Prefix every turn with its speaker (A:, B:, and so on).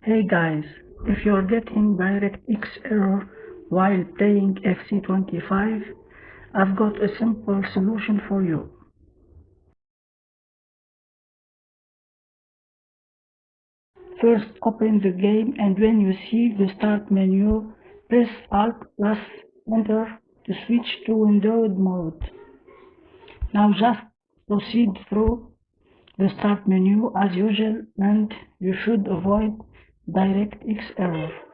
A: Hey guys, if you're getting DirectX error while playing FC25, I've got a simple solution for you. First open the game and when you see the start menu, press Alt plus Enter to switch to windowed mode. Now just proceed through the start menu as usual and you should avoid DirectX error.